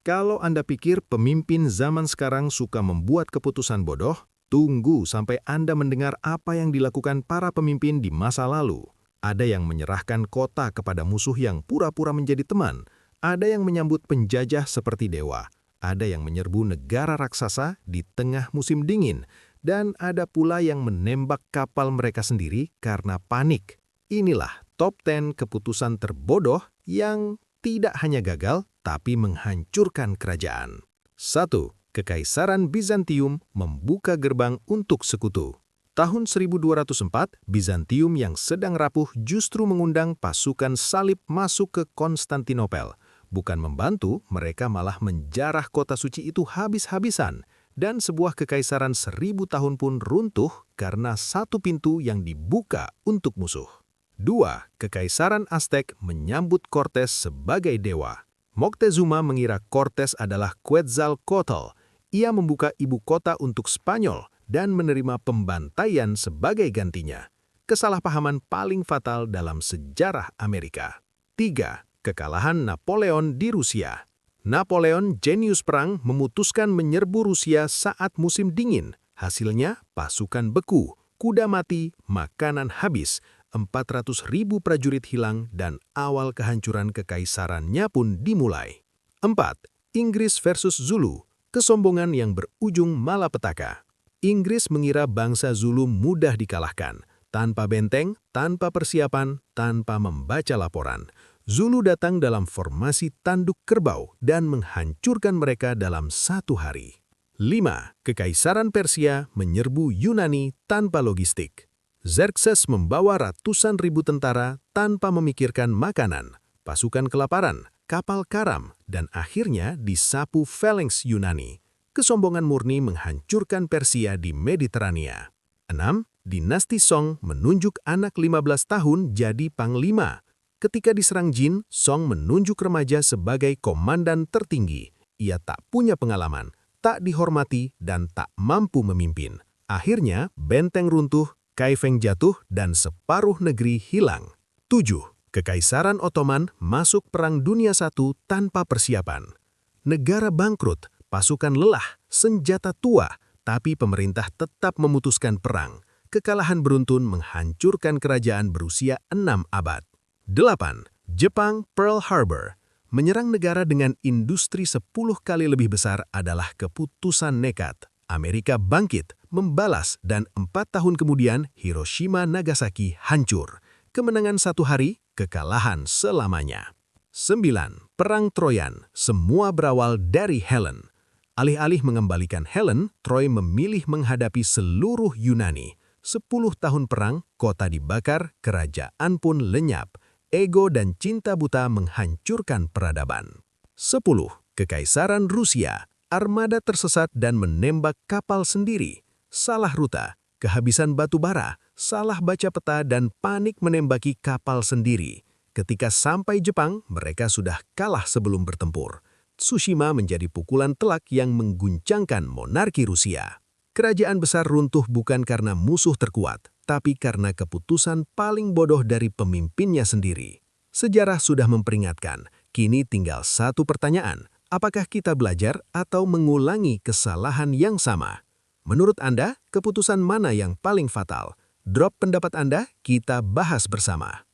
Kalau Anda pikir pemimpin zaman sekarang suka membuat keputusan bodoh, tunggu sampai Anda mendengar apa yang dilakukan para pemimpin di masa lalu. Ada yang menyerahkan kota kepada musuh yang pura-pura menjadi teman, ada yang menyambut penjajah seperti dewa, ada yang menyerbu negara raksasa di tengah musim dingin, dan ada pula yang menembak kapal mereka sendiri karena panik. Inilah top 10 keputusan terbodoh yang tidak hanya gagal, tapi menghancurkan kerajaan. 1. Kekaisaran Bizantium membuka gerbang untuk sekutu. Tahun 1204, Bizantium yang sedang rapuh justru mengundang pasukan salib masuk ke Konstantinopel. Bukan membantu, mereka malah menjarah kota suci itu habis-habisan. Dan sebuah kekaisaran 1000 tahun pun runtuh karena satu pintu yang dibuka untuk musuh. 2. Kekaisaran Aztec menyambut Cortes sebagai dewa. Moctezuma mengira Cortes adalah Quetzalcoatl. Ia membuka ibu kota untuk Spanyol dan menerima pembantaian sebagai gantinya. Kesalahpahaman paling fatal dalam sejarah Amerika. 3. Kekalahan Napoleon di Rusia. Napoleon, jenius perang, memutuskan menyerbu Rusia saat musim dingin. Hasilnya, pasukan beku, kuda mati, makanan habis, 400.000 prajurit hilang, dan awal kehancuran kekaisarannya pun dimulai. 4. Inggris versus Zulu, kesombongan yang berujung malapetaka. Inggris mengira bangsa Zulu mudah dikalahkan, tanpa benteng, tanpa persiapan, tanpa membaca laporan. Zulu datang dalam formasi tanduk kerbau dan menghancurkan mereka dalam satu hari. 5. Kekaisaran Persia menyerbu Yunani tanpa logistik. Xerxes membawa ratusan ribu tentara tanpa memikirkan makanan, pasukan kelaparan, kapal karam, dan akhirnya disapu Phalanx Yunani. Kesombongan murni menghancurkan Persia di Mediterania. 6. Dinasti Song menunjuk anak 15 tahun jadi panglima. Ketika diserang Jin, Song menunjuk remaja sebagai komandan tertinggi. Ia tak punya pengalaman, tak dihormati, dan tak mampu memimpin. Akhirnya, benteng runtuh, Kaifeng jatuh, dan separuh negeri hilang. 7. Kekaisaran Ottoman masuk Perang Dunia I tanpa persiapan. Negara bangkrut, pasukan lelah, senjata tua, tapi pemerintah tetap memutuskan perang. Kekalahan beruntun menghancurkan kerajaan berusia 6 abad. 8. Jepang Pearl Harbor. Menyerang negara dengan industri 10 kali lebih besar adalah keputusan nekat. Amerika bangkit, membalas, dan 4 tahun kemudian Hiroshima Nagasaki hancur. Kemenangan satu hari, kekalahan selamanya. 9. Perang Troyan, semua berawal dari Helen. Alih-alih mengembalikan Helen, Troy memilih menghadapi seluruh Yunani. 10 tahun perang, kota dibakar, kerajaan pun lenyap. Ego dan cinta buta menghancurkan peradaban. 10. Kekaisaran Rusia. Armada tersesat dan menembak kapal sendiri. Salah rute, kehabisan batu bara, salah baca peta, dan panik menembaki kapal sendiri. Ketika sampai Jepang, mereka sudah kalah sebelum bertempur. Tsushima menjadi pukulan telak yang mengguncangkan monarki Rusia. Kerajaan besar runtuh bukan karena musuh terkuat, tapi karena keputusan paling bodoh dari pemimpinnya sendiri. Sejarah sudah memperingatkan, kini tinggal satu pertanyaan. Apakah kita belajar atau mengulangi kesalahan yang sama? Menurut Anda, keputusan mana yang paling fatal? Drop pendapat Anda, kita bahas bersama.